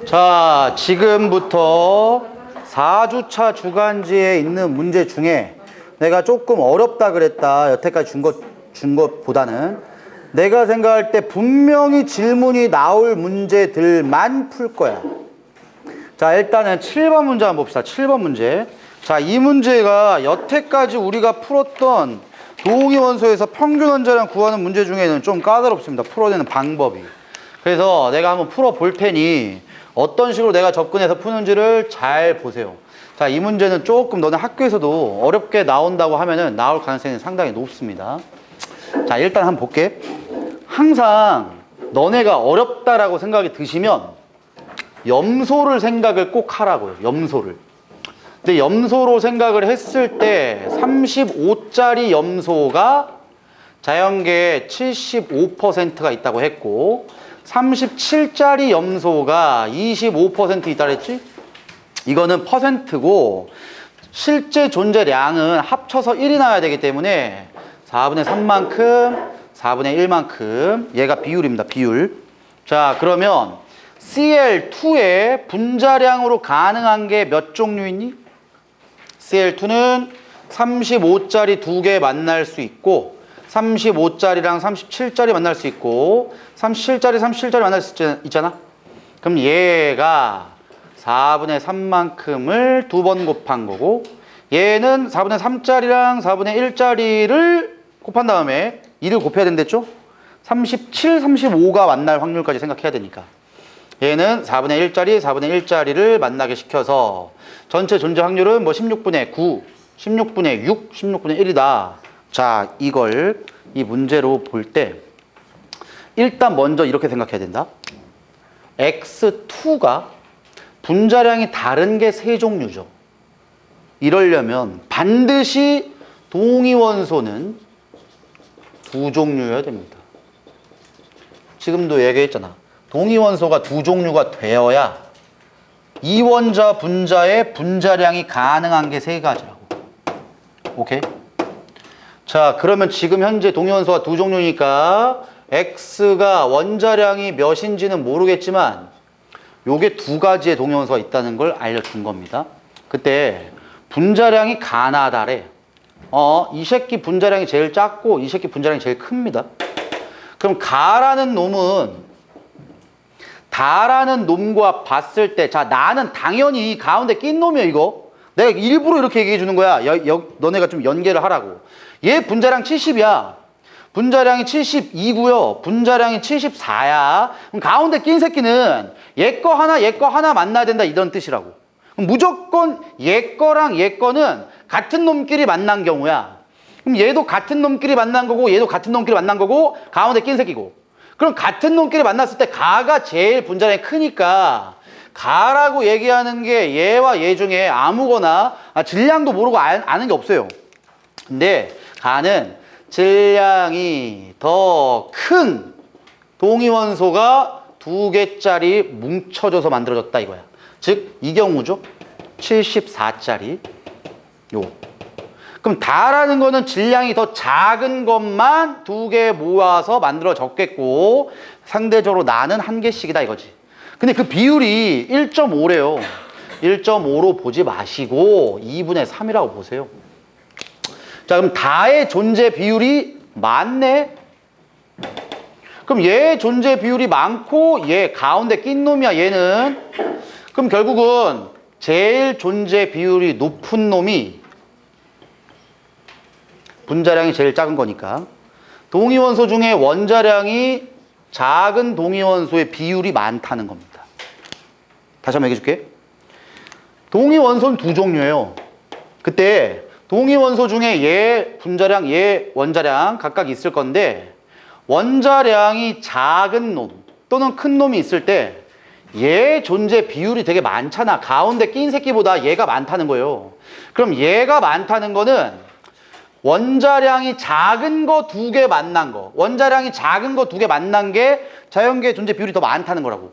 자, 지금부터 4주차 주간지에 있는 문제 중에 내가 조금 어렵다 그랬다. 여태까지 준 것보다는 내가 생각할 때 분명히 질문이 나올 문제들만 풀 거야. 자, 일단은 7번 문제 한번 봅시다. 7번 문제. 자, 이 문제가 여태까지 우리가 풀었던 동의원소에서 평균 원자량 구하는 문제 중에는 좀 까다롭습니다. 풀어내는 방법이. 그래서 내가 한번 풀어볼 테니 어떤 식으로 내가 접근해서 푸는지를 잘 보세요. 자, 이 문제는 조금 너네 학교에서도 어렵게 나온다고 하면은 나올 가능성이 상당히 높습니다. 자, 일단 한번 볼게. 항상 너네가 어렵다라고 생각이 드시면 염소를 생각을 꼭 하라고요. 염소를. 근데 염소로 생각을 했을 때 35짜리 염소가 자연계에 75%가 있다고 했고 37짜리 염소가 25% 있다 그랬지? 이거는 퍼센트고 실제 존재량은 합쳐서 1이 나와야 되기 때문에 4분의 3만큼 4분의 1만큼 얘가 비율입니다. 비율. 자, 그러면 Cl2의 분자량으로 가능한 게 몇 종류 있니? Cl2는 35짜리 2개 만날 수 있고 35짜리랑 37짜리 만날 수 있고 37짜리 만날 수 있잖아. 그럼 얘가 4분의 3만큼을 2번 곱한 거고 얘는 4분의 3짜리랑 4분의 1짜리를 곱한 다음에 2를 곱해야 된댔죠? 37, 35가 만날 확률까지 생각해야 되니까 얘는 4분의 1짜리, 4분의 1짜리를 만나게 시켜서 전체 존재 확률은 뭐 16분의 9, 16분의 6, 16분의 1이다. 자, 이걸 이 문제로 볼 때 일단 먼저 이렇게 생각해야 된다. X2가 분자량이 다른 게 세 종류죠. 이러려면 반드시 동위원소는 두 종류여야 됩니다. 지금도 얘기했잖아. 동위원소가 두 종류가 되어야 이원자 분자의 분자량이 가능한 게 세 가지라고. 오케이? 자, 그러면 지금 현재 동위원소가 두 종류니까 X가 원자량이 몇인지는 모르겠지만 요게 두 가지의 동위원소가 있다는 걸 알려준 겁니다. 그때 분자량이 가나다래. 이 새끼 분자량이 제일 작고 이 새끼 분자량이 제일 큽니다. 그럼 가라는 놈은 다라는 놈과 봤을 때, 자, 나는 당연히 이 가운데 낀 놈이야, 이거. 내가 일부러 이렇게 얘기해 주는 거야. 너네가 좀 연계를 하라고. 얘 분자량 70이야. 분자량이 72고요. 분자량이 74야. 그럼 가운데 낀 새끼는 얘 거 하나 만나야 된다, 이런 뜻이라고. 그럼 무조건 얘 거랑 얘 거는 같은 놈끼리 만난 경우야. 그럼 얘도 같은 놈끼리 만난 거고 얘도 같은 놈끼리 만난 거고 가운데 낀 새끼고. 그럼 같은 놈끼리 만났을 때 가가 제일 분자량이 크니까 가라고 얘기하는 게 얘와 얘 중에 아무거나 질량도 모르고 아는 게 없어요. 근데 가는 질량이 더 큰 동위원소가 두 개짜리 뭉쳐져서 만들어졌다 이거야. 즉 이 경우죠. 74짜리 요. 그럼 다라는 거는 질량이 더 작은 것만 두 개 모아서 만들어졌겠고 상대적으로 나는 한 개씩이다 이거지. 근데 그 비율이 1.5래요. 1.5로 보지 마시고 2분의 3이라고 보세요. 자, 그럼 다의 존재 비율이 많네? 그럼 얘 존재 비율이 많고 얘 가운데 낀 놈이야 얘는. 그럼 결국은 제일 존재 비율이 높은 놈이 분자량이 제일 작은 거니까 동위원소 중에 원자량이 작은 동위원소의 비율이 많다는 겁니다. 다시 한번 얘기해 줄게. 동위원소는 두 종류예요. 그때 동위원소 중에 얘 분자량, 얘 원자량 각각 있을 건데 원자량이 작은 놈 또는 큰 놈이 있을 때 얘 존재 비율이 되게 많잖아. 가운데 낀 새끼보다 얘가 많다는 거예요. 그럼 얘가 많다는 거는 원자량이 작은 거 두 개 만난 거. 원자량이 작은 거 두 개 만난 게 자연계 존재 비율이 더 많다는 거라고.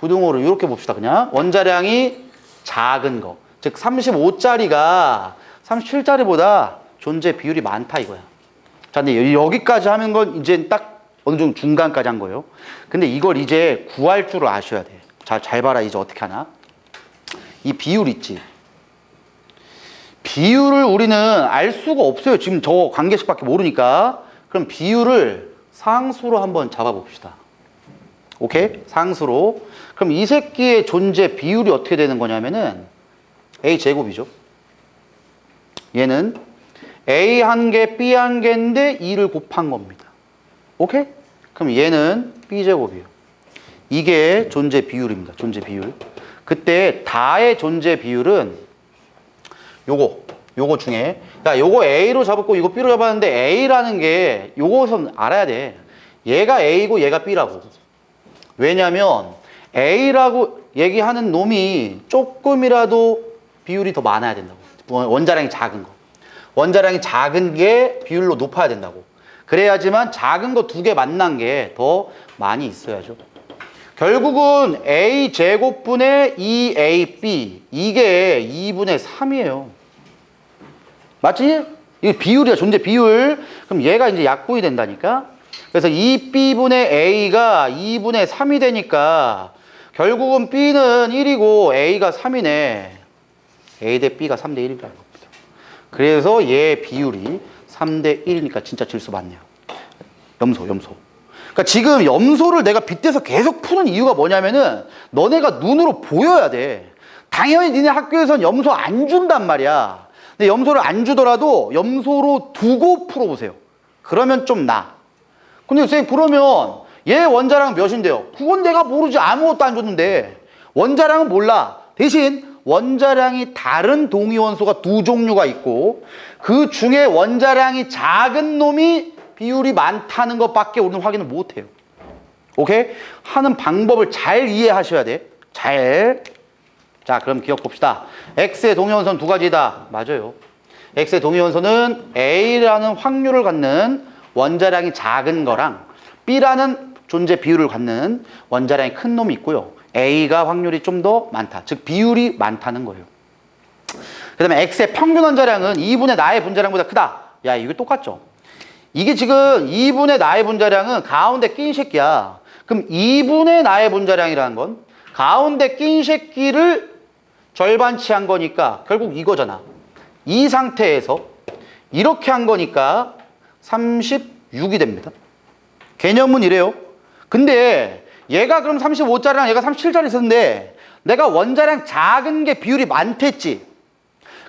부등호를 이렇게 봅시다. 그냥 원자량이 작은 거. 즉 35짜리가 37짜리보다 존재 비율이 많다 이거야. 자, 근데 여기까지 하는 건 이제 딱 어느 정도 중간까지 한 거예요. 근데 이걸 이제 구할 줄을 아셔야 돼. 자, 잘 봐라. 이제 어떻게 하나? 이 비율 있지. 비율을 우리는 알 수가 없어요. 지금 저 관계식밖에 모르니까. 그럼 비율을 상수로 한번 잡아봅시다. 오케이? 상수로. 그럼 이 새끼의 존재 비율이 어떻게 되는 거냐면은 A제곱이죠. 얘는 A 한 개, B 한 개인데 2를 곱한 겁니다. 오케이? 그럼 얘는 B제곱이에요. 이게 존재 비율입니다. 존재 비율. 그때 다의 존재 비율은 요거 중에, 야, 요거 A로 잡았고 이거 B로 잡았는데 A라는 게 요것은 알아야 돼. 얘가 A고 얘가 B라고. 왜냐면 A라고 얘기하는 놈이 조금이라도 비율이 더 많아야 된다고. 원자량이 작은 거. 원자량이 작은 게 비율로 높아야 된다고. 그래야지만 작은 거 두 개 만난 게 더 많이 있어야죠. 결국은 A제곱분의 2AB, 이게 2분의 3이에요. 맞지? 이게 비율이야, 존재 비율. 그럼 얘가 이제 약분이 된다니까? 그래서 2B분의 A가 2분의 3이 되니까 결국은 B는 1이고 A가 3이네. A 대 B가 3대 1이라는 겁니다. 그래서 얘 비율이 3대 1이니까 진짜 질수 많네요. 염소. 그러니까 지금 염소를 내가 빗대서 계속 푸는 이유가 뭐냐면은 너네가 눈으로 보여야 돼. 당연히 니네 학교에선 염소 안 준단 말이야. 근데 염소를 안 주더라도 염소로 두고 풀어보세요. 그러면 좀 나. 근데 선생님 그러면 얘 원자량 몇인데요? 그건 내가 모르지. 아무것도 안 줬는데. 원자량은 몰라. 대신 원자량이 다른 동위원소가 두 종류가 있고 그 중에 원자량이 작은 놈이 비율이 많다는 것밖에 우리는 확인을 못해요. 오케이? 하는 방법을 잘 이해하셔야 돼. 잘. 자, 그럼 기억 봅시다. X의 동위원소는 두 가지다. 맞아요. X의 동위원소는 A라는 확률을 갖는 원자량이 작은 거랑 B라는 존재 비율을 갖는 원자량이 큰 놈이 있고요. A가 확률이 좀 더 많다. 즉 비율이 많다는 거예요. 그 다음에 X의 평균 원자량은 2분의 나의 분자량보다 크다. 야, 이거 똑같죠? 이게 지금 2분의 나의 분자량은 가운데 낀 새끼야. 그럼 2분의 나의 분자량이라는 건 가운데 낀 새끼를 절반치 한 거니까 결국 이거잖아. 이 상태에서 이렇게 한 거니까 36이 됩니다. 개념은 이래요. 근데 얘가 그럼 35짜리랑 얘가 37짜리 있었는데 내가 원자량 작은 게 비율이 많댔지.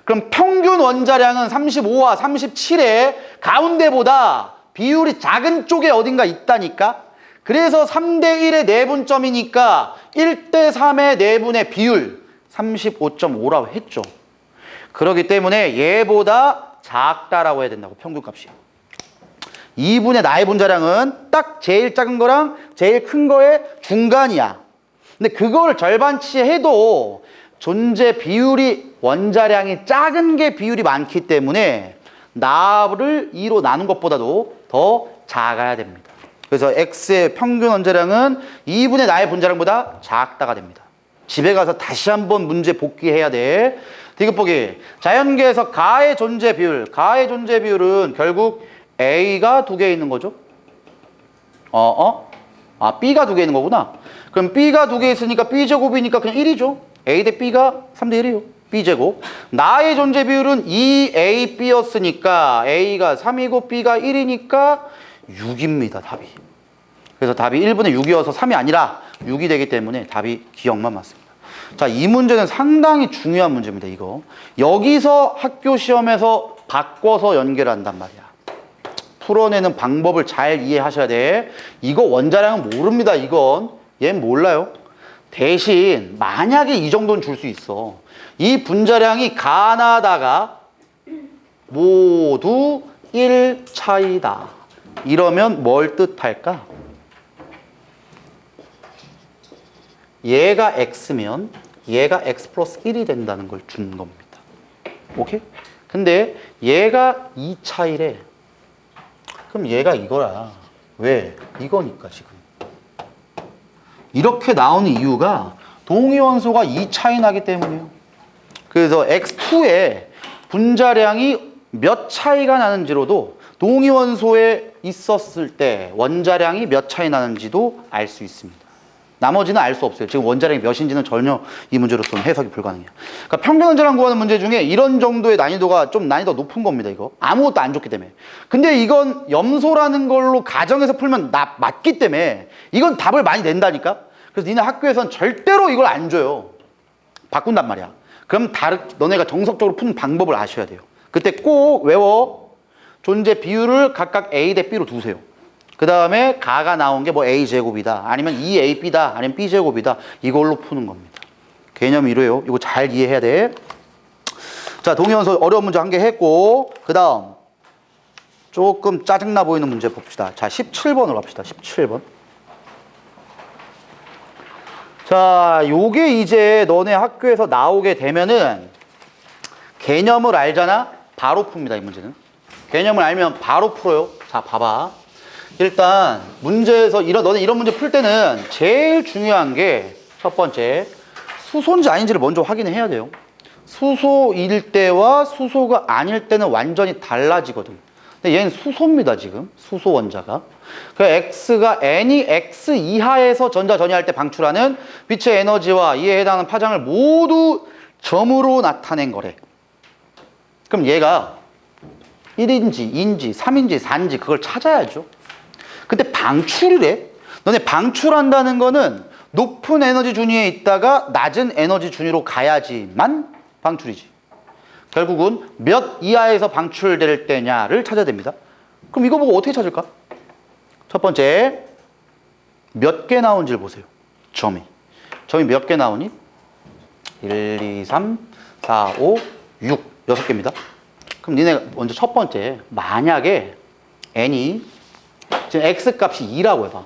그럼 평균 원자량은 35와 37에 가운데보다 비율이 작은 쪽에 어딘가 있다니까. 그래서 3대 1의 내분점이니까 1대 3의 내분의 비율 35.5라고 했죠. 그렇기 때문에 얘보다 작다라고 해야 된다고. 평균값이 2분의 나의 분자량은 딱 제일 작은 거랑 제일 큰 거의 중간이야. 근데 그걸 절반치 해도 존재 비율이 원자량이 작은 게 비율이 많기 때문에 나를 2로 나눈 것보다도 더 작아야 됩니다. 그래서 X의 평균 원자량은 2분의 나의 분자량보다 작다가 됩니다. 집에 가서 다시 한번 문제 복기해야 돼. 디귿보기. 자연계에서 가의 존재 비율은 결국 A가 두 개 있는 거죠. B가 두 개 있는 거구나. 그럼 B가 두 개 있으니까 B제곱이니까 그냥 1이죠. A 대 B가 3대 1이에요. B제곱. 나의 존재 비율은 2AB였으니까 A가 3이고 B가 1이니까 6입니다. 답이. 그래서 답이 1분의 6이어서 3이 아니라 6이 되기 때문에 답이 기억만 맞습니다. 자, 이 문제는 상당히 중요한 문제입니다. 이거. 여기서 학교 시험에서 바꿔서 연결한단 말이야. 풀어내는 방법을 잘 이해하셔야 돼. 이거 원자량은 모릅니다. 이건. 얘는 몰라요. 대신 만약에 이 정도는 줄 수 있어. 이 분자량이 가나다가 모두 1 차이다. 이러면 뭘 뜻할까? 얘가 X면 얘가 X 플러스 1이 된다는 걸 준 겁니다. 오케이? 근데 얘가 2 차이래. 그럼 얘가 이거라. 왜? 이거니까 지금. 이렇게 나오는 이유가 동위원소가 2 차이 나기 때문이에요. 그래서 X2의 분자량이 몇 차이가 나는지로도 동위원소에 있었을 때 원자량이 몇 차이 나는지도 알 수 있습니다. 나머지는 알 수 없어요. 지금 원자량이 몇인지는 전혀 이 문제로서는 해석이 불가능해요. 그러니까 평균 원자량 구하는 문제 중에 이런 정도의 난이도가 좀 난이도가 높은 겁니다. 이거 아무것도 안 좋기 때문에. 근데 이건 염소라는 걸로 가정에서 풀면 맞기 때문에 이건 답을 많이 낸다니까. 그래서 니네 학교에선 절대로 이걸 안 줘요. 바꾼단 말이야. 그럼 너네가 정석적으로 푸는 방법을 아셔야 돼요. 그때 꼭 외워. 존재 비율을 각각 A 대 B로 두세요. 그 다음에 가가 나온 게 뭐 A제곱이다. 아니면 2AB다. 아니면 B제곱이다. 이걸로 푸는 겁니다. 개념이 이래요. 이거 잘 이해해야 돼. 자, 동위원소 어려운 문제 한 개 했고, 그 다음 조금 짜증나 보이는 문제 봅시다. 자, 17번으로 갑시다. 17번. 자, 요게 이제 너네 학교에서 나오게 되면은 개념을 알잖아? 바로 풉니다, 이 문제는. 개념을 알면 바로 풀어요. 자, 봐봐. 일단 문제에서 너네 이런 문제 풀 때는 제일 중요한 게 첫 번째, 수소인지 아닌지를 먼저 확인해야 돼요. 수소일 때와 수소가 아닐 때는 완전히 달라지거든. 근데 얘는 수소입니다, 지금. 수소 원자가. 그 X가 N이 X 이하에서 전자 전이할 때 방출하는 빛의 에너지와 이에 해당하는 파장을 모두 점으로 나타낸 거래. 그럼 얘가 1인지, 2인지, 3인지, 4인지 그걸 찾아야죠. 근데 방출이래. 너네 방출한다는 거는 높은 에너지 준위에 있다가 낮은 에너지 준위로 가야지만 방출이지. 결국은 몇 이하에서 방출될 때냐를 찾아야 됩니다. 그럼 이거 보고 어떻게 찾을까? 첫 번째, 몇 개 나온지를 보세요. 점이 몇 개 나오니? 1, 2, 3, 4, 5, 6, 6개입니다. 그럼 니네 먼저 첫 번째, 만약에 n이 지금 x값이 2라고 해봐.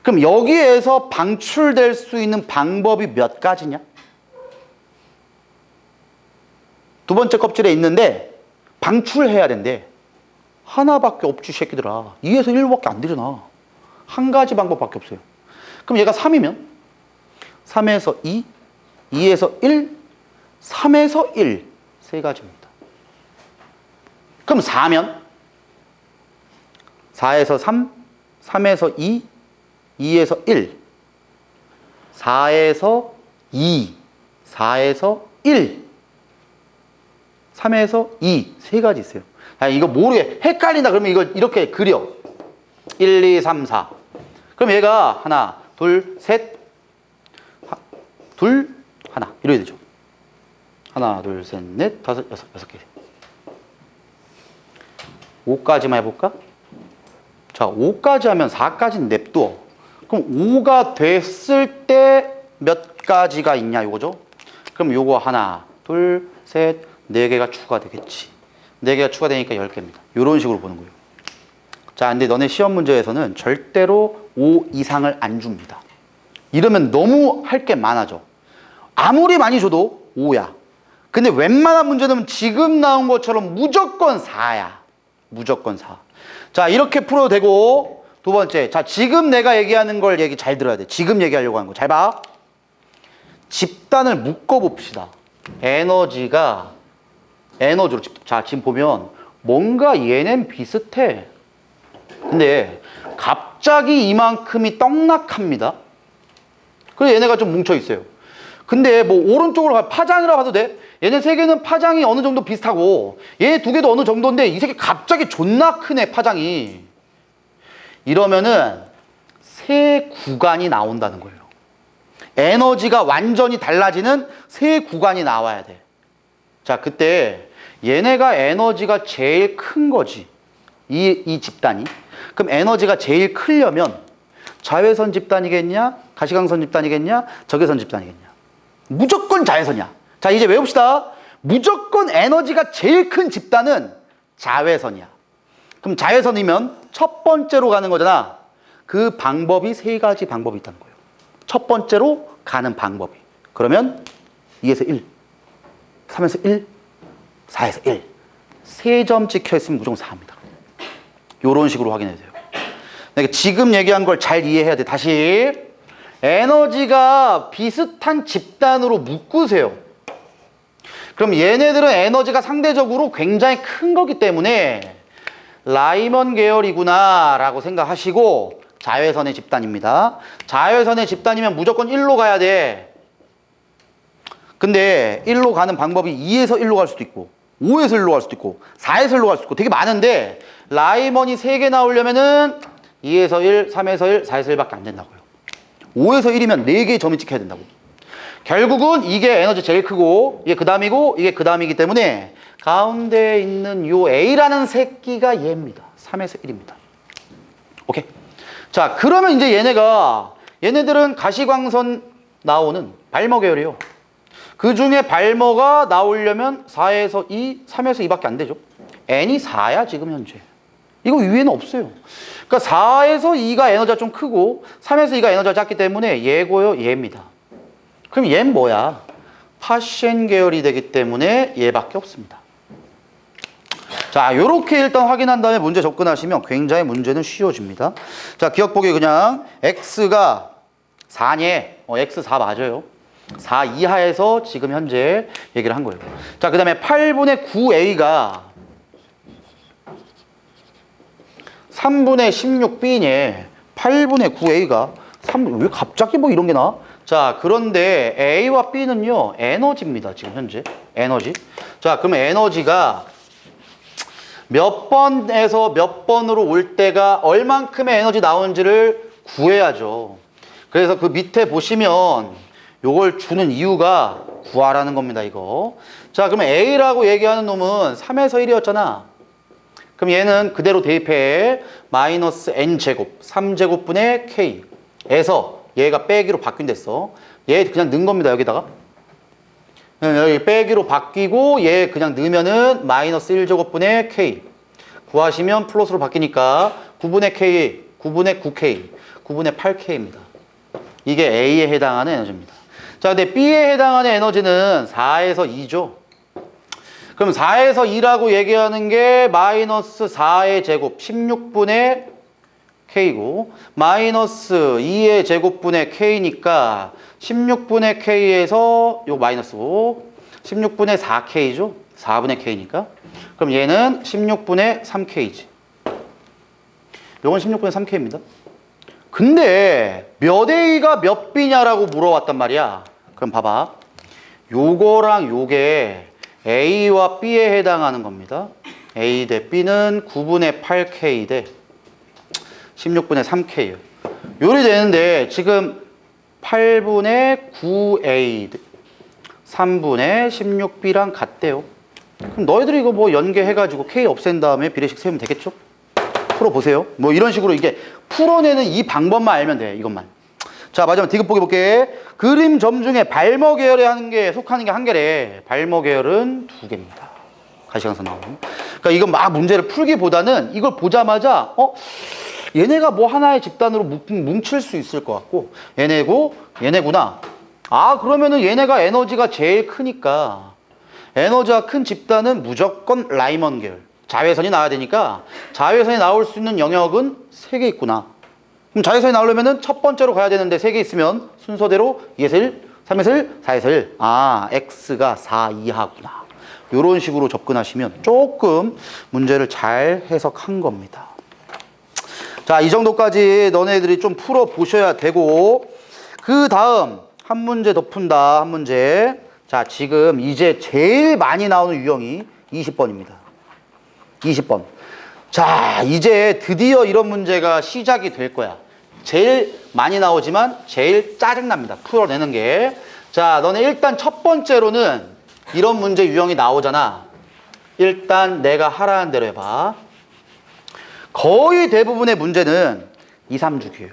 그럼 여기에서 방출될 수 있는 방법이 몇 가지냐? 두 번째 껍질에 있는데 방출해야 된대. 하나밖에 없지, 새끼들아. 2에서 1밖에 안 되잖아. 한 가지 방법밖에 없어요. 그럼 얘가 3이면 3에서 2, 2에서 1, 3에서 1. 세 가지입니다. 그럼 4면 4에서 3, 3에서 2, 2에서 1, 4에서 2, 4에서 1, 3에서 2. 세 가지 있어요. 아, 이거 모르게 헷갈린다 그러면 이거 이렇게 그려. 1, 2, 3, 4. 그럼 얘가 하나, 둘, 셋, 둘, 하나. 이래야 되죠. 하나, 둘, 셋, 넷, 다섯, 여섯 개. 5까지만 해볼까? 자, 5까지 하면 4까지는 냅둬. 그럼 5가 됐을 때 몇 가지가 있냐 이거죠? 그럼 요거 하나, 둘, 셋, 4개가 추가되겠지. 4개가 추가되니까 10개입니다. 이런 식으로 보는 거예요. 자, 근데 너네 시험 문제에서는 절대로 5 이상을 안 줍니다. 이러면 너무 할 게 많아져. 아무리 많이 줘도 5야. 근데 웬만한 문제는 지금 나온 것처럼 무조건 4야. 무조건 4. 자, 이렇게 풀어도 되고, 두 번째. 자, 지금 내가 얘기하는 걸 얘기 잘 들어야 돼. 지금 얘기하려고 하는 거. 잘 봐. 집단을 묶어봅시다. 에너지로. 자, 지금 보면 뭔가 얘는 비슷해. 근데 갑자기 이만큼이 떡락합니다. 그래서 얘네가 좀 뭉쳐있어요. 근데 뭐 오른쪽으로 파장이라고 봐도 돼. 얘네 세 개는 파장이 어느 정도 비슷하고 얘 두 개도 어느 정도인데 이 세 개 갑자기 존나 크네, 파장이. 이러면은 세 구간이 나온다는 거예요. 에너지가 완전히 달라지는 세 구간이 나와야 돼. 자, 그때 얘네가 에너지가 제일 큰 거지. 이 집단이. 그럼 에너지가 제일 크려면 자외선 집단이겠냐? 가시광선 집단이겠냐? 적외선 집단이겠냐? 무조건 자외선이야. 자, 이제 외웁시다. 무조건 에너지가 제일 큰 집단은 자외선이야. 그럼 자외선이면 첫 번째로 가는 거잖아. 그 방법이 세 가지 방법이 있다는 거예요. 첫 번째로 가는 방법이. 그러면 2에서 1, 3에서 1, 4에서 1. 3점 찍혀 있으면 무조건 4입니다. 이런 식으로 확인해야 돼요. 내가 지금 얘기한 걸 잘 이해해야 돼. 다시. 에너지가 비슷한 집단으로 묶으세요. 그럼 얘네들은 에너지가 상대적으로 굉장히 큰 거기 때문에 라이먼 계열이구나 라고 생각하시고 자외선의 집단입니다. 자외선의 집단이면 무조건 1로 가야 돼. 근데 1로 가는 방법이 2에서 1로 갈 수도 있고 5에서 1로 갈 수도 있고 4에서 1로 갈 수도 있고 되게 많은데 라이먼이 3개 나오려면은 2에서 1, 3에서 1, 4에서 1밖에 안 된다고요. 5에서 1이면 4개의 점이 찍혀야 된다고. 결국은 이게 에너지 제일 크고 이게 그 다음이고 이게 그 다음이기 때문에 가운데 있는 요 A라는 새끼가 얘입니다. 3에서 1입니다. 오케이. 자, 그러면 이제 얘네들은 가시광선 나오는 발머 계열이에요. 그 중에 발머가 나오려면 4에서 2, 3에서 2밖에 안 되죠. N이 4야, 지금 현재. 이거 위에는 없어요. 그러니까 4에서 2가 에너지가 좀 크고 3에서 2가 에너지가 작기 때문에 얘고요, 얘입니다. 그럼 얘는 뭐야? 파셴 계열이 되기 때문에 얘밖에 없습니다. 자, 요렇게 일단 확인한 다음에 문제 접근하시면 굉장히 문제는 쉬워집니다. 자, 기억보기 그냥 X가 4 nye, X4 맞아요. 4 이하에서 지금 현재 얘기를 한 거예요. 자, 그 다음에 8분의 9A가 3분의 16Bnye, 8분의 9A가 3분, 왜 갑자기 뭐 이런 게 나와? 자, 그런데 A와 B는요, 에너지입니다. 지금 현재. 에너지. 자, 그러면 에너지가 몇 번에서 몇 번으로 올 때가 얼만큼의 에너지 나오는지를 구해야죠. 그래서 그 밑에 보시면 요걸 주는 이유가 구하라는 겁니다, 이거. 자, 그러면 A라고 얘기하는 놈은 3에서 1이었잖아. 그럼 얘는 그대로 대입해. 마이너스 N제곱, 3제곱분의 K에서 얘가 빼기로 바뀐댔어. 얘 그냥 넣은 겁니다, 여기다가. 여기 빼기로 바뀌고 얘 그냥 넣으면은 마이너스 1제곱분의 K. 구하시면 플러스로 바뀌니까 9분의 K, 9분의 9K, 9분의 8K입니다. 이게 A에 해당하는 에너지입니다. 자, 근데 B에 해당하는 에너지는 4에서 2죠. 그럼 4에서 2라고 얘기하는 게 마이너스 4의 제곱 16분의 K고 마이너스 2의 제곱분의 K니까 16분의 K에서 요 마이너스고 16분의 4K죠. 4분의 K니까. 그럼 얘는 16분의 3K지. 요건 16분의 3K입니다. 근데 몇 A가 몇 B냐라고 물어봤단 말이야. 그럼 봐봐. 요거랑 요게 A와 B에 해당하는 겁니다. A 대 B는 9분의 8K 대 16분의 3K예요. 요리 되는데 지금 8분의 9A 대 3분의 16B랑 같대요. 그럼 너희들이 이거 뭐 연계해가지고 K 없앤 다음에 비례식 세우면 되겠죠? 풀어보세요. 뭐 이런 식으로 이게 풀어내는 이 방법만 알면 돼, 이것만. 자, 마지막 디귿보기 볼게. 그림 점 중에 발머 계열에 하는 게 속하는 게 한 개래. 발머 계열은 2개입니다. 가시광선 나오는. 그러니까 이건 막 문제를 풀기보다는 이걸 보자마자 얘네가 뭐 하나의 집단으로 뭉칠 수 있을 것 같고 얘네고 얘네구나. 아, 그러면은 얘네가 에너지가 제일 크니까 에너지가 큰 집단은 무조건 라이먼 계열. 자외선이 나와야 되니까 자외선이 나올 수 있는 영역은 3개 있구나. 그럼 자외선이 나오려면은 첫 번째로 가야 되는데 3개 있으면 순서대로 2에서 1, 3에서 1, 4에서 1. 아, X가 4 이하구나. 이런 식으로 접근하시면 조금 문제를 잘 해석한 겁니다. 자, 이 정도까지 너네들이 좀 풀어보셔야 되고 그 다음 한 문제 더 푼다. 한 문제. 자, 지금 이제 제일 많이 나오는 유형이 20번입니다. 20번. 자, 이제 드디어 이런 문제가 시작이 될 거야. 제일 많이 나오지만 제일 짜증납니다. 풀어내는 게. 자, 너네 일단 첫 번째로는 이런 문제 유형이 나오잖아. 일단 내가 하라는 대로 해봐. 거의 대부분의 문제는 2, 3주기예요.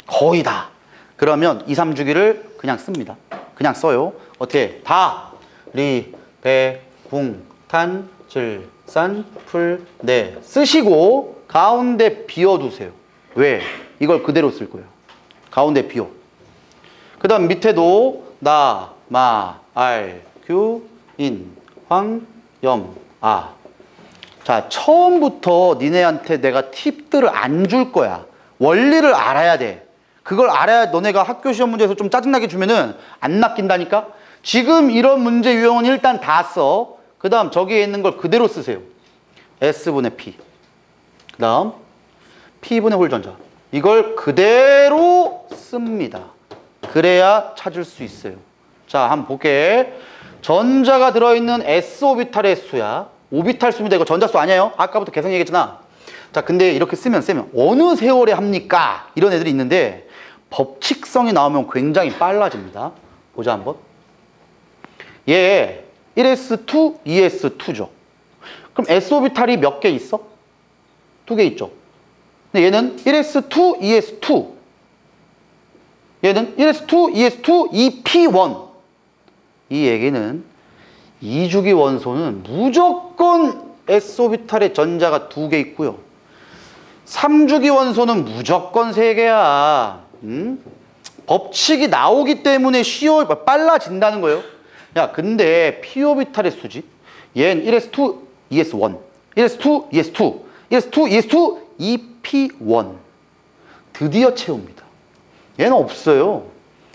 거의 다. 그러면 2, 3주기를 그냥 씁니다. 그냥 써요. 어떻게? 다, 리, 배, 궁, 탄, 질, 산, 풀, 네 쓰시고 가운데 비워두세요. 왜? 이걸 그대로 쓸 거예요. 가운데 비워. 그 다음 밑에도 나, 마, 알, 규, 인, 황, 염, 아. 자, 처음부터 니네한테 내가 팁들을 안 줄 거야. 원리를 알아야 돼. 그걸 알아야 너네가 학교 시험 문제에서 좀 짜증나게 주면은 안 낚인다니까? 지금 이런 문제 유형은 일단 다 써. 그 다음 저기에 있는 걸 그대로 쓰세요. S분의 P. 그 다음 P분의 홀전자. 이걸 그대로 씁니다. 그래야 찾을 수 있어요. 자, 한번 볼게. 전자가 들어있는 S오비탈의 수야. 오비탈 수입니다. 이거 전자수 아니에요? 아까부터 계속 얘기했잖아. 자, 근데 이렇게 쓰면 어느 세월에 합니까? 이런 애들이 있는데 법칙성이 나오면 굉장히 빨라집니다. 보자 한번. 얘 1s2, 2s2죠. 그럼 S오비탈이 몇 개 있어? 2개 있죠. 근데 얘는 1s2, 2s2. 얘는 1s2, 2s2, 2p1. 이 얘기는 2주기 원소는 무조건 S오비탈에 전자가 2개 있고요. 3주기 원소는 무조건 3개야. 법칙이 나오기 때문에 빨라진다는 거예요. 야, 근데 P오비탈의 수지? 얘는 1s2, 2s1. 1s2, 2s2. 1s2, 2s2, 2p1. 드디어 채웁니다. 얘는 없어요.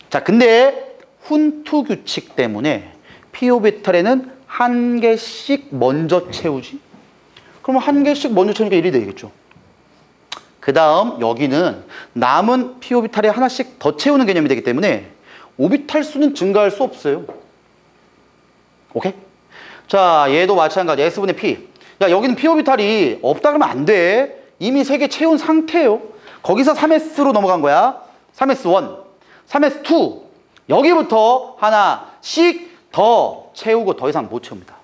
자, 근데 훈투 규칙 때문에 P오비탈에는 한 개씩 먼저 채우지? 그러면 한 개씩 먼저 채우니까 1이 되겠죠. 그 다음 여기는 남은 P오비탈에 하나씩 더 채우는 개념이 되기 때문에 오비탈 수는 증가할 수 없어요. 오케이? 자, 얘도 마찬가지. S분의 P. 야, 여기는 P오비탈이 없다 그러면 안 돼. 이미 3개 채운 상태예요. 거기서 3s로 넘어간 거야. 3s1, 3s2. 여기부터 하나씩 더 채우고 더 이상 못 채웁니다.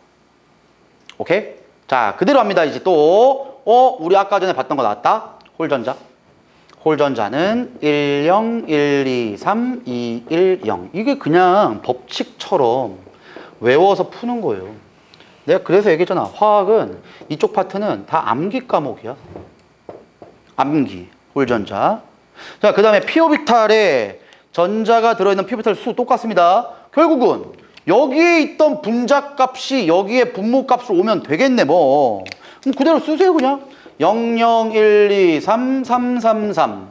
오케이? 자, 그대로 합니다. 이제 또 우리 아까 전에 봤던 거 나왔다. 홀전자. 홀전자는 1, 0, 1, 2, 3, 2, 1, 0. 이게 그냥 법칙처럼 외워서 푸는 거예요. 내가 그래서 얘기했잖아. 화학은 이쪽 파트는 다 암기 과목이야. 암기, 홀전자. 자, 그 다음에 P오비탈에 전자가 들어있는 P오비탈 수 똑같습니다. 결국은 여기에 있던 분자값이 여기에 분모값으로 오면 되겠네 뭐. 그럼 그대로 쓰세요 그냥. 0, 0, 1, 2, 3, 3, 3, 3.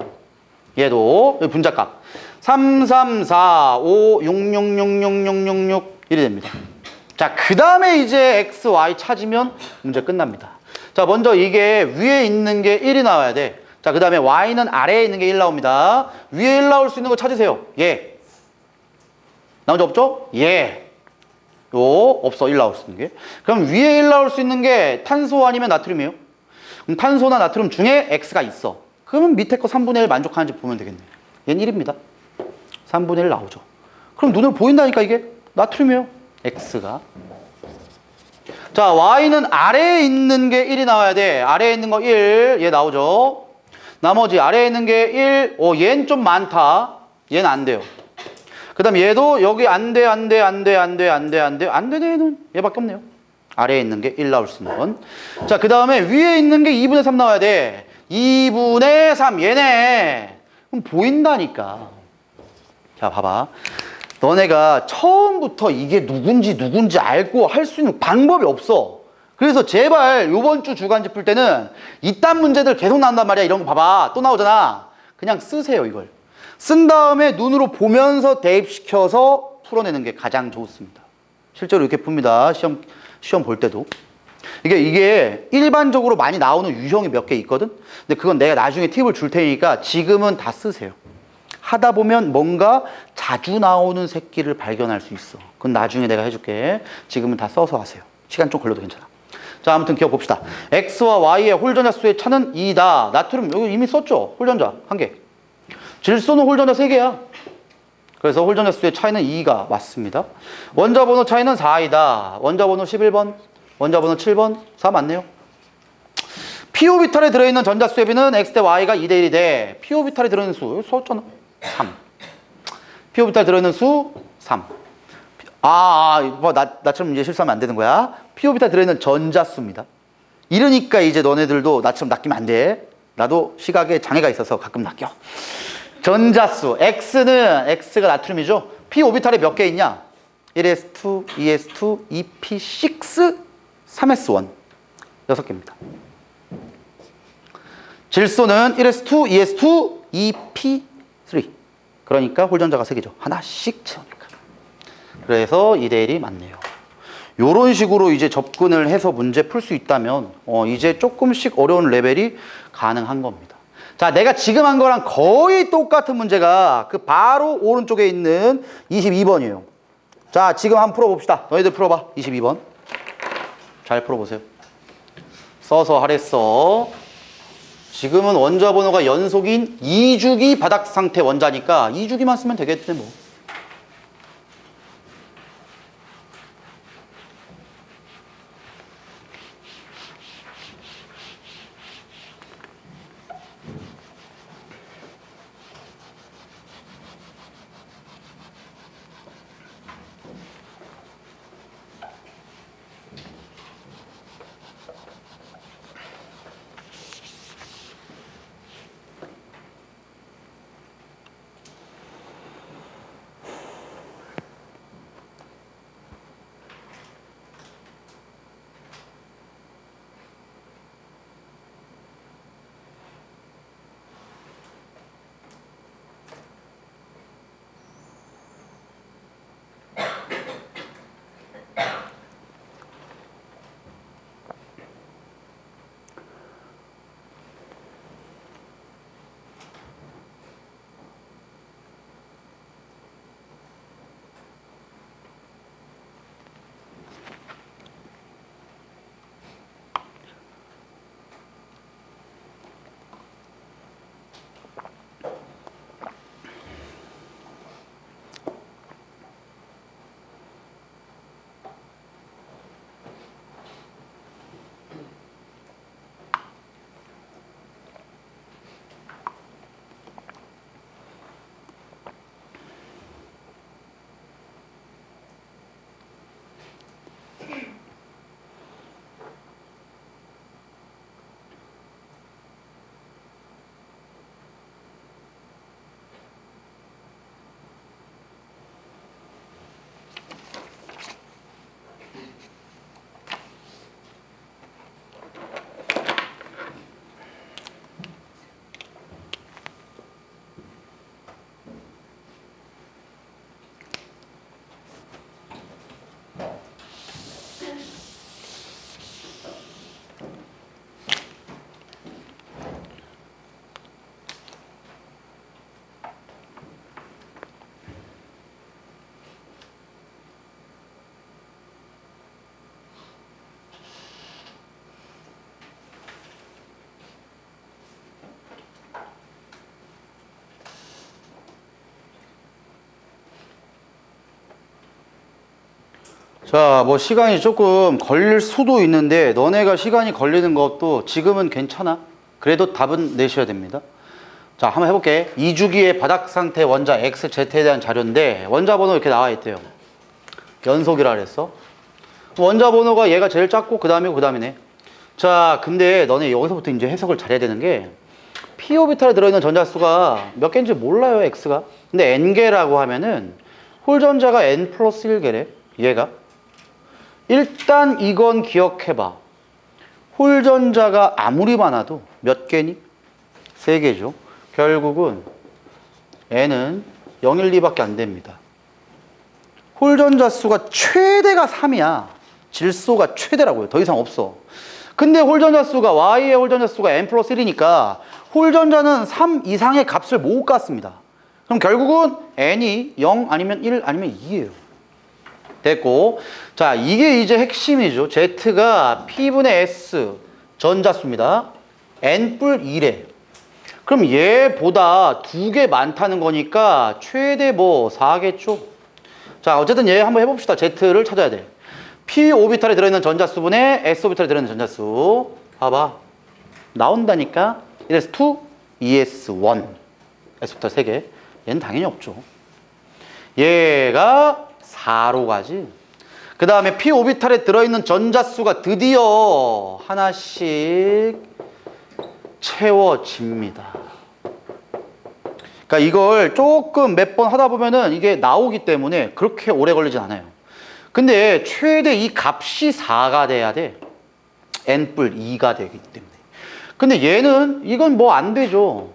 얘도 분자값. 3, 3, 4, 5, 6, 6, 6, 6, 6, 6, 6 이래 됩니다. 자, 그 다음에 이제 X, Y 찾으면 문제 끝납니다. 자, 먼저 이게 위에 있는 게 1이 나와야 돼. 자, 그 다음에 Y는 아래에 있는 게 1 나옵니다. 위에 1 나올 수 있는 거 찾으세요. 예. 나온 적 없죠? 예. 요, 없어. 1 나올 수 있는 게. 그럼 위에 1 나올 수 있는 게 탄소 아니면 나트륨이에요? 그럼 탄소나 나트륨 중에 X가 있어. 그러면 밑에 거 3분의 1 만족하는지 보면 되겠네. 얘는 1입니다. 3분의 1 나오죠. 그럼 눈으로 보인다니까 이게 나트륨이에요. X가. 자, Y는 아래에 있는 게 1이 나와야 돼. 아래에 있는 거 1. 얘 나오죠. 나머지 아래에 있는 게 1. 얘는 좀 많다. 얘는 안 돼요. 그 다음 얘도 여기 안 돼, 안 돼, 안 돼, 안 돼, 안 돼, 안 돼. 안 되네, 얘는. 얘밖에 없네요. 아래에 있는 게 1 나올 수 있는 건. 자, 그 다음에 위에 있는 게 2분의 3 나와야 돼. 2분의 3. 얘네. 그럼 보인다니까. 자, 봐봐. 너네가 처음부터 이게 누군지 알고 할 수 있는 방법이 없어. 그래서 제발 이번 주 주간지 풀 때는 이딴 문제들 계속 나온단 말이야. 이런 거 봐봐. 또 나오잖아. 그냥 쓰세요, 이걸. 쓴 다음에 눈으로 보면서 대입시켜서 풀어내는 게 가장 좋습니다. 실제로 이렇게 풉니다. 시험 볼 때도. 이게 일반적으로 많이 나오는 유형이 몇 개 있거든? 근데 그건 내가 나중에 팁을 줄 테니까 지금은 다 쓰세요. 하다 보면 뭔가 자주 나오는 새끼를 발견할 수 있어. 그건 나중에 내가 해줄게. 지금은 다 써서 하세요. 시간 좀 걸려도 괜찮아. 자, 아무튼 기억 봅시다. X와 Y의 홀전자 수의 차는 2다. 나트륨 여기 이미 썼죠? 홀전자 1개. 질소는 홀전자 3개야. 그래서 홀전자 수의 차이는 2가 맞습니다. 원자 번호 차이는 4이다. 원자 번호 11번, 원자 번호 7번, 4 맞네요. P오비탈에 들어있는 전자 수의 비는 X 대 Y가 2대 1이 돼. P오비탈에 들어있는 수, 여기 썼잖아. 3. P오비탈에 들어있는 수 3. 나처럼 이제 실수하면 안 되는 거야. P오비탈에 들어있는 전자수입니다. 이러니까 이제 너네들도 나처럼 낚이면 안 돼. 나도 시각에 장애가 있어서 가끔 낚여. 전자수. X가 나트륨이죠. P오비탈에 몇 개 있냐? 1s2, 2s2, 2p6, 3s1. 6개입니다. 질소는 1s2, 2s2, 2p3. 그러니까 홀전자가 3개죠. 하나씩 채우니까. 그래서 2대 1이 맞네요. 요런 식으로 이제 접근을 해서 문제 풀 수 있다면 이제 조금씩 어려운 레벨이 가능한 겁니다. 자, 내가 지금 한 거랑 거의 똑같은 문제가 그 바로 오른쪽에 있는 22번이에요. 자, 지금 한번 풀어봅시다. 너희들 풀어봐. 22번. 잘 풀어보세요. 써서 하랬어. 지금은 원자 번호가 연속인 2주기 바닥 상태 원자니까 2주기만 쓰면 되겠네 뭐. 자, 뭐 시간이 조금 걸릴 수도 있는데 너네가 시간이 걸리는 것도 지금은 괜찮아. 그래도 답은 내셔야 됩니다. 자, 한번 해볼게. 2주기의 바닥 상태 원자 XZ에 대한 자료인데 원자 번호 이렇게 나와 있대요. 연속이라 그랬어. 원자 번호가 얘가 제일 작고 그 다음이네. 자, 근데 너네 여기서부터 이제 해석을 잘해야 되는 게 p 오비탈에 들어있는 전자수가 몇 개인지 몰라요, X가. 근데 N개라고 하면은 홀전자가 N 플러스 1개래, 얘가. 일단 이건 기억해봐. 홀전자가 아무리 많아도 몇 개니? 3개죠. 결국은 N은 0, 1, 2밖에 안 됩니다. 홀전자 수가 최대가 3이야. 질소가 최대라고요. 더 이상 없어. 근데 홀전자 수가 Y의 홀전자 수가 N 플러스 1이니까 홀전자는 3 이상의 값을 못 갖습니다. 그럼 결국은 N이 0 아니면 1 아니면 2예요. 됐고, 자, 이게 이제 핵심이죠. Z가 P분의 S 전자수입니다. N 뿔 2래. 그럼 얘보다 2개 많다는 거니까 최대 뭐 4겠죠. 자, 어쨌든 얘 한번 해봅시다. Z를 찾아야 돼. P 오비탈에 들어있는 전자수분의 S 오비탈에 들어있는 전자수. 봐봐. 나온다니까. 1s2, 2s1. S 오비탈 3개. 얘는 당연히 없죠. 얘가 4로 가지. 그 다음에 P 오비탈에 들어있는 전자수가 드디어 하나씩 채워집니다. 그러니까 이걸 조금 몇 번 하다 보면은 이게 나오기 때문에 그렇게 오래 걸리진 않아요. 근데 최대 이 값이 4가 돼야 돼. N 뿔 2가 되기 때문에. 근데 얘는 이건 뭐 안 되죠.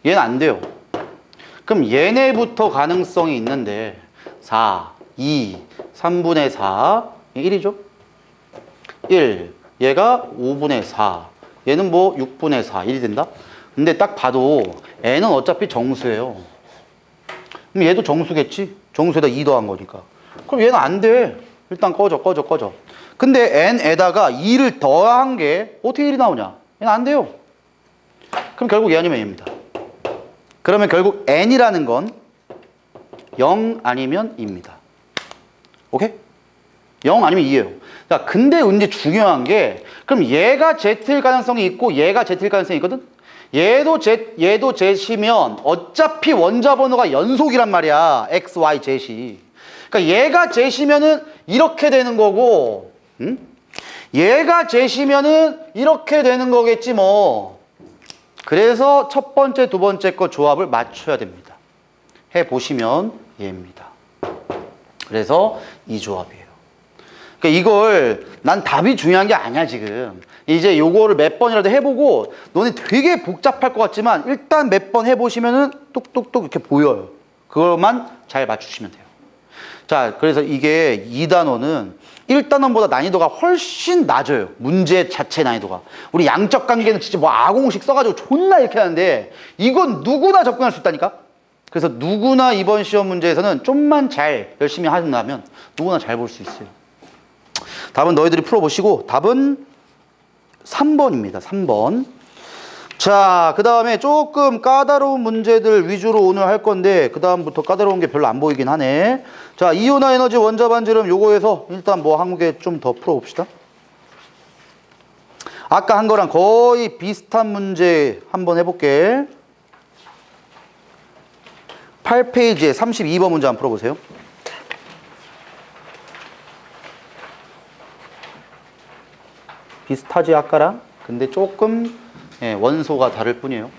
얘는 안 돼요. 그럼 얘네부터 가능성이 있는데 4, 2, 3분의 4, 1이죠? 1, 얘가 5분의 4, 얘는 뭐 6분의 4, 1이 된다? 근데 딱 봐도 n은 어차피 정수예요. 그럼 얘도 정수겠지? 정수에다 2 더한 거니까. 그럼 얘는 안 돼. 일단 꺼져. 근데 n에다가 2를 더한 게 어떻게 1이 나오냐? 얘는 안 돼요. 그럼 결국 얘 아니면 얘입니다. 그러면 결국 n이라는 건 0 아니면 2입니다. 오케이? 0 아니면 2예요. 자, 근데 이제 중요한 게 그럼 얘가 z일 가능성이 있고 얘가 z일 가능성이 있거든? 얘도 z이면 어차피 원자 번호가 연속이란 말이야. x, y, z이. 그러니까 얘가 z이면은 이렇게 되는 거고, 응? 얘가 z이면은 이렇게 되는 거겠지 뭐. 그래서 첫 번째, 두 번째 거 조합을 맞춰야 됩니다. 해보시면 얘입니다. 그래서 이 조합이에요. 그러니까 이걸 난 답이 중요한 게 아니야 지금. 이제 요거를 몇 번이라도 해보고 너네 되게 복잡할 것 같지만 일단 몇 번 해보시면은 똑똑똑 이렇게 보여요. 그것만 잘 맞추시면 돼요. 자, 그래서 이게 2단원은 1단원보다 난이도가 훨씬 낮아요. 문제 자체 난이도가. 우리 양적 관계는 진짜 뭐 아공식 써가지고 존나 이렇게 하는데 이건 누구나 접근할 수 있다니까? 그래서 누구나 이번 시험 문제에서는 좀만 잘 열심히 한다면 누구나 잘 볼 수 있어요. 답은 너희들이 풀어보시고 답은 3번입니다. 3번. 자, 그 다음에 조금 까다로운 문제들 위주로 오늘 할 건데 그 다음부터 까다로운 게 별로 안 보이긴 하네. 자, 이온화 에너지 원자 반지름 요거에서 일단 뭐 한 개 좀 더 풀어봅시다. 아까 한 거랑 거의 비슷한 문제 한번 해볼게. 8페이지에 32번 문제 한번 풀어보세요. 비슷하지 아까랑? 근데 조금 원소가 다를 뿐이에요.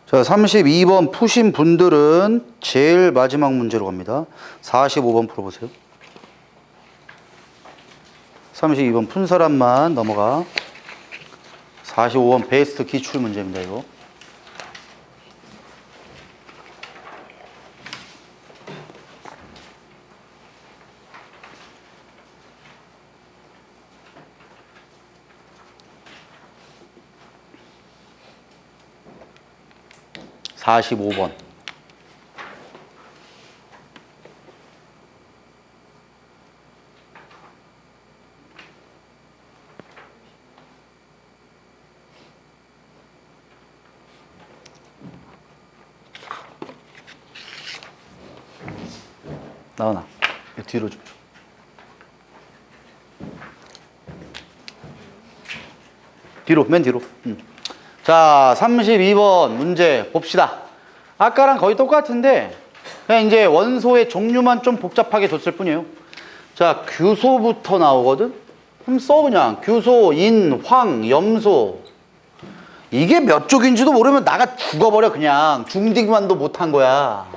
자, 32번 푸신 분들은 제일 마지막 문제로 갑니다. 45번 풀어보세요. 32번 푼 사람만 넘어가. 45번 베스트 기출 문제입니다, 이거. (45번) 나오나? 뒤로 좀. 뒤로, 맨 뒤로. 자, 32번 문제 봅시다. 아까랑 거의 똑같은데 그냥 이제 원소의 종류만 좀 복잡하게 줬을 뿐이에요. 자, 규소부터 나오거든? 그럼 써 그냥. 규소, 인, 황, 염소. 이게 몇 쪽인지도 모르면 나가 죽어버려 그냥. 중딩만도 못한 거야.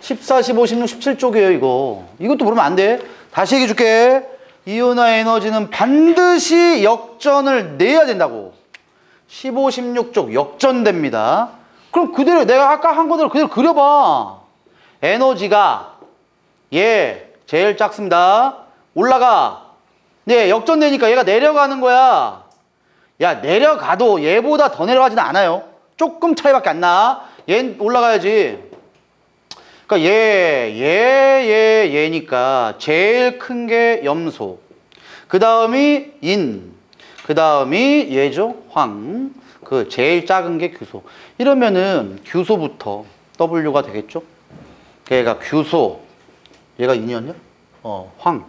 14, 15, 16, 17쪽이에요 이거. 이것도 모르면 안 돼. 다시 얘기해 줄게. 이온화 에너지는 반드시 역전을 내야 된다고. 15, 16쪽 역전됩니다. 그럼 그대로 내가 아까 한 거대로 그대로 그려봐. 에너지가 얘 제일 작습니다. 올라가. 네, 역전되니까 얘가 내려가는 거야. 야, 내려가도 얘보다 더 내려가지는 않아요. 조금 차이밖에 안 나. 얘 올라가야지. 그러니까 얘니까 제일 큰 게 염소. 그 다음이 인. 그 다음이 얘죠. 황. 그 제일 작은 게 규소. 이러면은 규소부터 W가 되겠죠. 얘가 규소. 얘가 인이었냐? 황.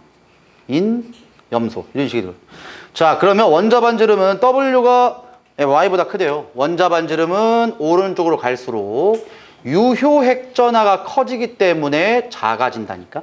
인. 염소. 이런 식이 들어요. 자, 그러면 원자 반지름은 W가 Y보다 크대요. 원자 반지름은 오른쪽으로 갈수록 유효 핵전하가 커지기 때문에 작아진다니까.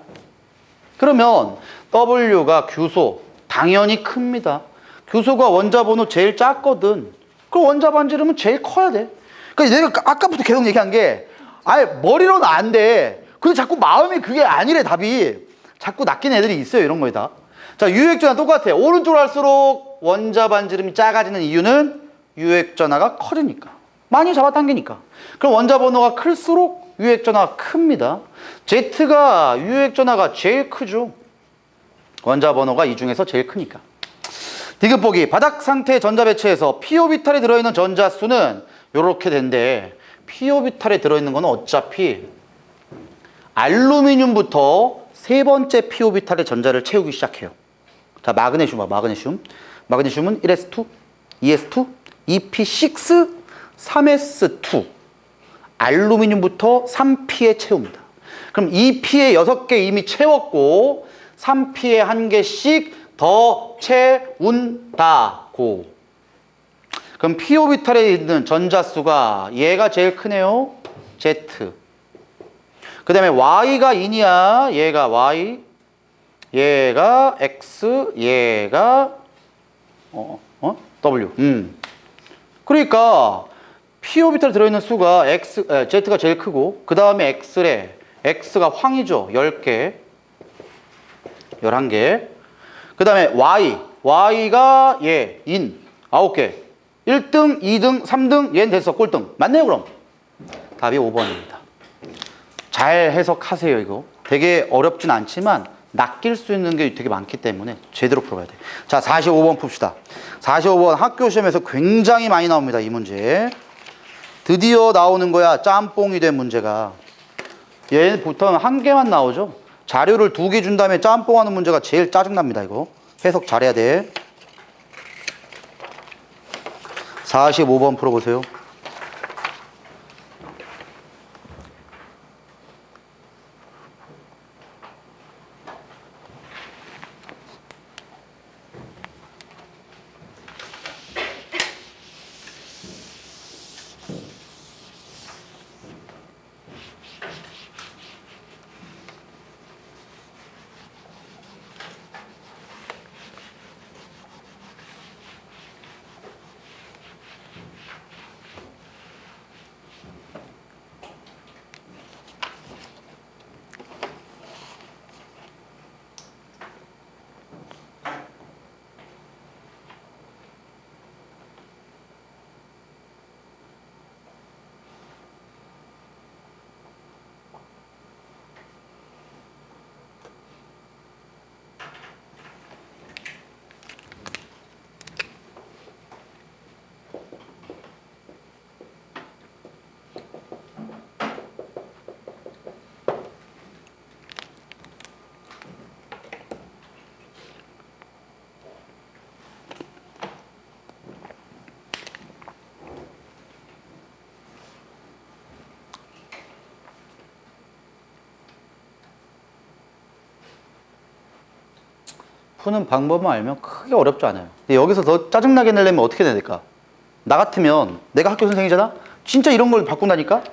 그러면 W가 규소 당연히 큽니다. 규소가 원자 번호 제일 작거든. 그럼 원자 반지름은 제일 커야 돼. 그러니까 내가 아까부터 계속 얘기한 게 아예 머리로는 안 돼. 근데 자꾸 마음이 그게 아니래. 답이 자꾸 낚이는 애들이 있어요. 이런 거에다. 자, 유효핵전하 똑같아. 오른쪽으로 갈수록 원자 반지름이 작아지는 이유는 유효핵전하가 커지니까. 많이 잡아당기니까. 그럼 원자 번호가 클수록 유효핵전하가 큽니다. Z가 유효핵전하가 제일 크죠. 원자 번호가 이 중에서 제일 크니까. 디귿 보기. 바닥 상태의 전자 배치에서 p오비탈에 들어있는 전자 수는 이렇게 된대. p오비탈에 들어있는 건 어차피 알루미늄부터 세 번째 p오비탈의 전자를 채우기 시작해요. 자, 마그네슘 봐. 마그네슘은 1s2, 2s2, 2p6, 3s2. 알루미늄부터 3p에 채웁니다. 그럼 2p에 6개 이미 채웠고 3p에 1개씩 더 채운다고. 그럼 p오비탈에 있는 전자수가 얘가 제일 크네요. Z. 그 다음에 Y가 인이야. 얘가 Y. 얘가 X. 얘가 W. 그러니까 p오비탈에 들어있는 수가 Z가 제일 크고 그 다음에 X래. X가 황이죠. 10개. 11개. 그 다음에 Y가 얘, 인. 9개. 1등, 2등, 3등, 얘는 됐어. 꼴등. 맞네요, 그럼. 답이 5번입니다. 잘 해석하세요, 이거. 되게 어렵진 않지만 낚일 수 있는 게 되게 많기 때문에 제대로 풀어봐야 돼. 자, 45번 풉시다. 45번 학교 시험에서 굉장히 많이 나옵니다, 이 문제. 드디어 나오는 거야, 짬뽕이 된 문제가. 얘는 보통 한 개만 나오죠. 자료를 2개 준 다음에 짬뽕하는 문제가 제일 짜증납니다, 이거. 해석 잘해야 돼. 45번 풀어보세요. 푸는 방법만 알면 크게 어렵지 않아요. 근데 여기서 더 짜증나게 내려면 어떻게 해야 될까? 나 같으면 내가 학교 선생이잖아? 진짜 이런 걸 바꾼다니까?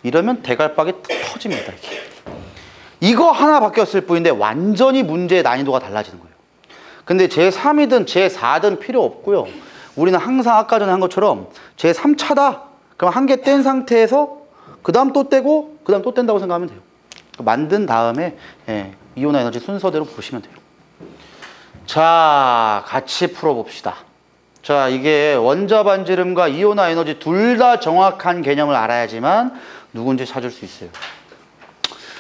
이러면 대갈박이 터집니다, 이게. 이거 하나 바뀌었을 뿐인데 완전히 문제의 난이도가 달라지는 거예요. 근데 제3이든 제4든 필요 없고요. 우리는 항상 아까 전에 한 것처럼 제3차다. 그럼 한 개 뗀 상태에서 그 다음 또 떼고 그 다음 또 뗀다고 생각하면 돼요. 만든 다음에 이온화 에너지 순서대로 보시면 돼요. 자, 같이 풀어봅시다. 자, 이게 원자 반지름과 이온화 에너지 둘 다 정확한 개념을 알아야지만 누군지 찾을 수 있어요.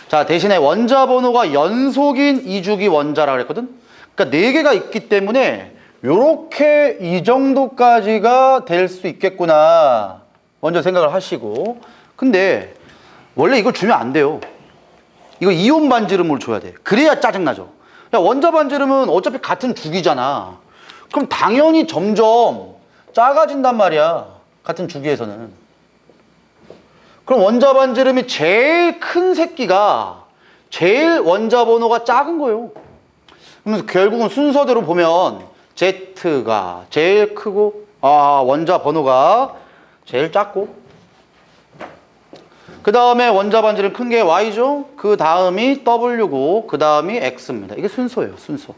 자, 대신에 원자 번호가 연속인 2주기 원자라 그랬거든. 그러니까 4개가 있기 때문에 요렇게 이 정도까지가 될 수 있겠구나 먼저 생각을 하시고, 근데 원래 이걸 주면 안 돼요. 이거 이온 반지름으로 줘야 돼. 그래야 짜증나죠. 야, 원자 반지름은 어차피 같은 주기잖아. 그럼 당연히 점점 작아진단 말이야, 같은 주기에서는. 그럼 원자 반지름이 제일 큰 새끼가 제일 원자 번호가 작은 거예요. 그러면서 결국은 순서대로 보면 Z가 제일 크고, 원자 번호가 제일 작고, 그 다음에 원자 반지름 큰 게 Y죠. 그 다음이 W고 그 다음이 X입니다. 이게 순서예요, 순서.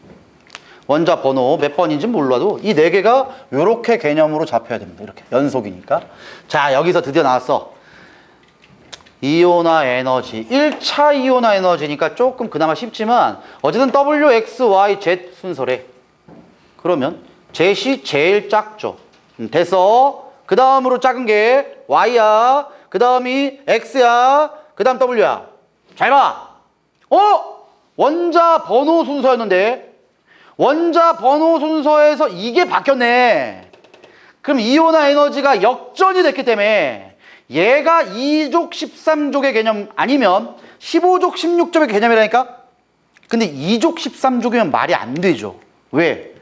원자 번호 몇 번인지 몰라도 이 4개가 이렇게 개념으로 잡혀야 됩니다. 이렇게 연속이니까. 자, 여기서 드디어 나왔어. 이온화 에너지, 1차 이온화 에너지니까 조금 그나마 쉽지만 어쨌든 W, X, Y, Z 순서래. 그러면 Z이 제일 작죠. 됐어. 그 다음으로 작은 게 Y야. 그 다음이 X야. 그 다음 W야. 잘 봐. 원자 번호 순서였는데 원자 번호 순서에서 이게 바뀌었네. 그럼 이온화 에너지가 역전이 됐기 때문에 얘가 2족 13족의 개념 아니면 15족 16족의 개념이라니까? 근데 2족 13족이면 말이 안 되죠. 왜?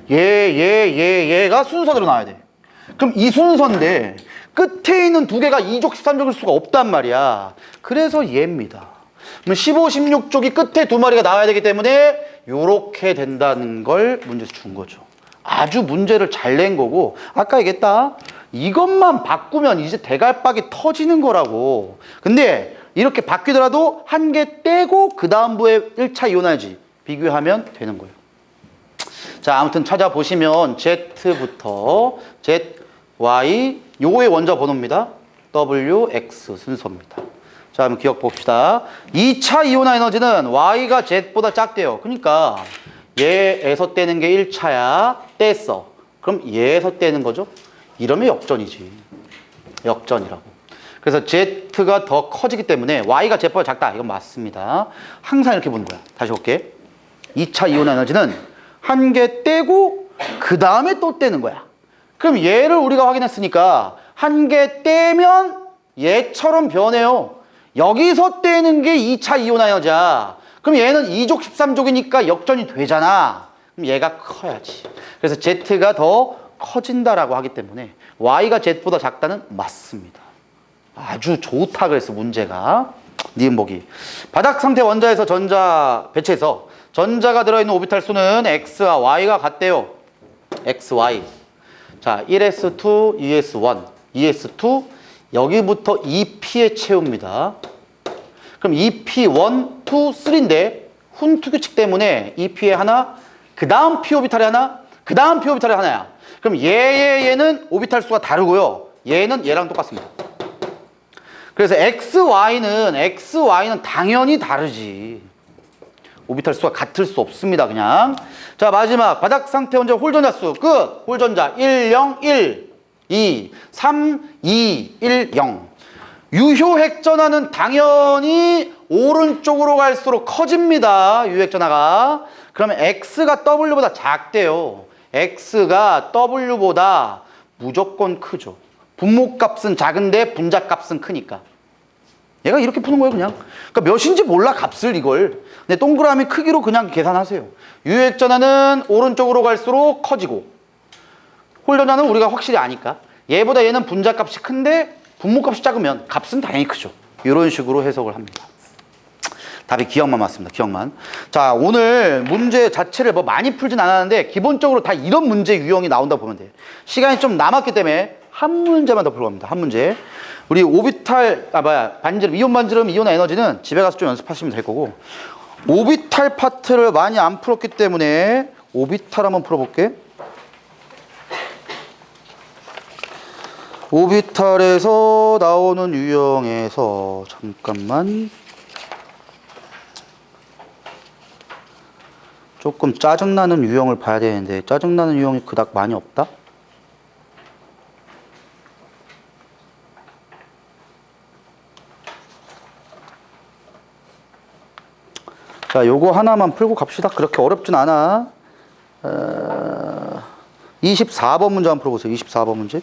얘가 순서대로 나와야 돼. 그럼 이 순서인데 끝에 있는 2개가 2족 13족일 수가 없단 말이야. 그래서 얘입니다. 그럼 15, 16족이 끝에 2마리가 나와야 되기 때문에 요렇게 된다는 걸 문제에서 준 거죠. 아주 문제를 잘 낸 거고, 아까 얘기했다. 이것만 바꾸면 이제 대갈박이 터지는 거라고. 근데 이렇게 바뀌더라도 한 개 떼고 그 다음부에 1차 이온화지 비교하면 되는 거예요. 자, 아무튼 찾아보시면 Z부터 Z, Y, 요거의 원자 번호입니다. W, X 순서입니다. 자, 한번 기억 봅시다. 2차 이온화 에너지는 Y가 Z보다 작대요. 그러니까 얘에서 떼는 게 1차야. 뗐어. 그럼 얘에서 떼는 거죠? 이러면 역전이지. 역전이라고. 그래서 Z가 더 커지기 때문에 Y가 Z보다 작다. 이건 맞습니다. 항상 이렇게 보는 거야. 다시 볼게. 2차 이온화 에너지는 한 개 떼고 그 다음에 또 떼는 거야. 그럼 얘를 우리가 확인했으니까 한 개 떼면 얘처럼 변해요. 여기서 떼는 게 2차 이온화 에너지야. 그럼 얘는 2족 13족이니까 역전이 되잖아. 그럼 얘가 커야지. 그래서 Z가 더 커진다라고 하기 때문에 Y가 Z보다 작다는 맞습니다. 아주 좋다 그랬어, 문제가. 니은 보기. 바닥 상태 원자에서 전자 배치해서 전자가 들어있는 오비탈 수는 X와 Y가 같대요. X, Y. 자, 1s2, 2s1, 2s2, 여기부터 2p에 채웁니다. 그럼 2p, 1, 2, 3인데 훈투 규칙 때문에 2p에 하나, 그 다음 p 오비탈에 하나, 그 다음 p 오비탈에 하나야. 그럼 얘는 오비탈 수가 다르고요. 얘는 얘랑 똑같습니다. 그래서 XY는 당연히 다르지. 오비탈 수가 같을 수 없습니다, 그냥. 자, 마지막 바닥 상태 원자 홀전자 수 끝. 홀전자 1, 0, 1, 2, 3, 2, 1, 0. 유효핵전화는 당연히 오른쪽으로 갈수록 커집니다. 유효핵전화가. 그러면 X가 W보다 작대요. X가 W보다 무조건 크죠. 분모값은 작은데 분자값은 크니까. 얘가 이렇게 푸는 거예요, 그냥. 그러니까 몇인지 몰라, 값을, 이걸. 근데 동그라미 크기로 그냥 계산하세요. 유효핵전화는 오른쪽으로 갈수록 커지고, 홀전화는 우리가 확실히 아니까. 얘보다 얘는 분자값이 큰데 분모값이 작으면 값은 당연히 크죠. 이런 식으로 해석을 합니다. 답이 기억만 맞습니다. 기억만. 자, 오늘 문제 자체를 뭐 많이 풀진 않았는데 기본적으로 다 이런 문제 유형이 나온다 보면 돼요. 시간이 좀 남았기 때문에 한 문제만 더 풀고 갑니다. 한 문제. 우리 오비탈, 반지름, 이온 반지름, 이온화 에너지는 집에 가서 좀 연습하시면 될 거고, 오비탈 파트를 많이 안 풀었기 때문에 오비탈 한번 풀어볼게. 오비탈에서 나오는 유형에서 잠깐만, 조금 짜증나는 유형을 봐야 되는데 짜증나는 유형이 그닥 많이 없다? 자, 요거 하나만 풀고 갑시다. 그렇게 어렵진 않아. 24번 문제 한번 풀어보세요. 24번 문제.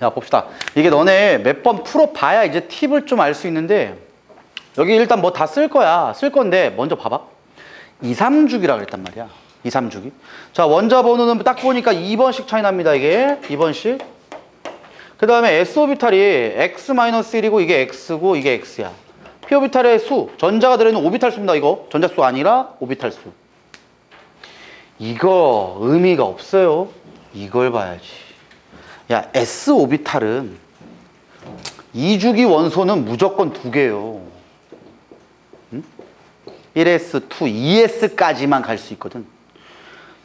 자, 봅시다. 이게 너네 몇 번 풀어봐야 이제 팁을 좀 알 수 있는데, 여기 일단 뭐 다 쓸 거야. 쓸 건데, 먼저 봐봐. 2, 3주기라 그랬단 말이야. 2, 3주기. 자, 원자 번호는 딱 보니까 2번씩 차이 납니다, 이게. 2번씩. 그 다음에 S오비탈이 X-1이고, 이게 X고, 이게 X야. P오비탈의 수, 전자가 들어있는 오비탈 수입니다, 이거. 전자수 아니라 오비탈 수. 이거 의미가 없어요. 이걸 봐야지. 야, S오비탈은 2주기 원소는 무조건 2개요. 응? 1S, 2, 2S까지만 갈 수 있거든.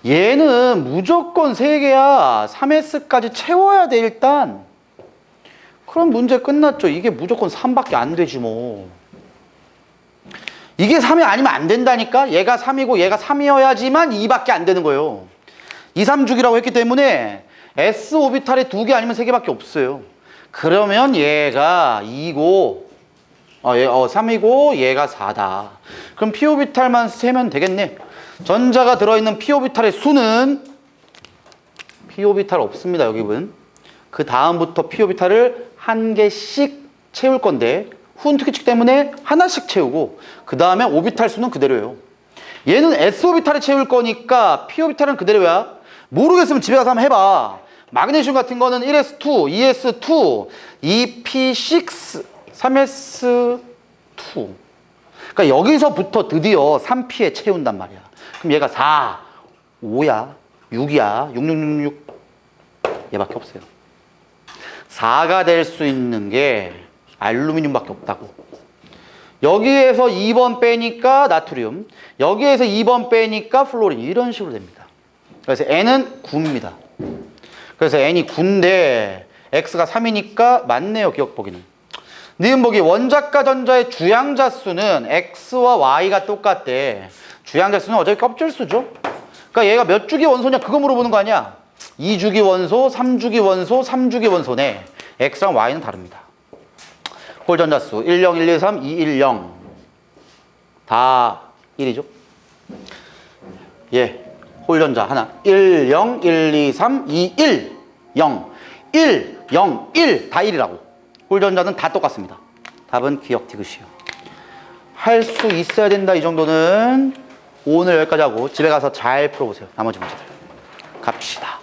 얘는 무조건 3개야. 3S까지 채워야 돼, 일단. 그럼 문제 끝났죠. 이게 무조건 3밖에 안 되지, 뭐. 이게 3이 아니면 안 된다니까? 얘가 3이고 얘가 3이어야지만 2밖에 안 되는 거예요. 2, 3주기라고 했기 때문에 S오비탈이 2개 아니면 3개밖에 없어요. 그러면 얘가 2고 3이고 얘가 4다. 그럼 P오비탈만 세면 되겠네. 전자가 들어있는 P오비탈의 수는 P오비탈 없습니다, 여기는. 그 다음부터 P오비탈을 한 개씩 채울 건데 후운 특이칙 때문에 하나씩 채우고 그 다음에 오비탈 수는 그대로예요. 얘는 S오비탈을 채울 거니까 P오비탈은 그대로야. 모르겠으면 집에 가서 한번 해봐. 마그네슘 같은 거는 1s2, 2s2, 2p6, 3s2. 그러니까 여기서부터 드디어 3p에 채운단 말이야. 그럼 얘가 4, 5야, 6이야, 6666. 얘밖에 없어요. 4가 될 수 있는 게 알루미늄밖에 없다고. 여기에서 2번 빼니까 나트륨, 여기에서 2번 빼니까 플로린, 이런 식으로 됩니다. 그래서 N은 9입니다. 그래서 N이 9인데 X가 3이니까 맞네요, 기억 보기는. 니은 보기 원자과 전자의 주양자 수는 X와 Y가 똑같대. 주양자 수는 어차피 껍질수죠. 그러니까 얘가 몇 주기 원소냐 그거 물어보는 거 아니야. 2주기 원소, 3주기 원소, 3주기 원소네. X랑 Y는 다릅니다. 홀 전자수 10, 1, 2, 3, 2, 1, 0 다 1이죠. 예. 홀 전자 하나 1, 0, 1, 2, 3, 2, 1, 0 1, 0, 1 다 1이라고. 홀 전자는 다 똑같습니다. 답은 기억 디귿이요. 할 수 있어야 된다. 이 정도는 오늘 여기까지 하고 집에 가서 잘 풀어보세요. 나머지 문제들 갑시다.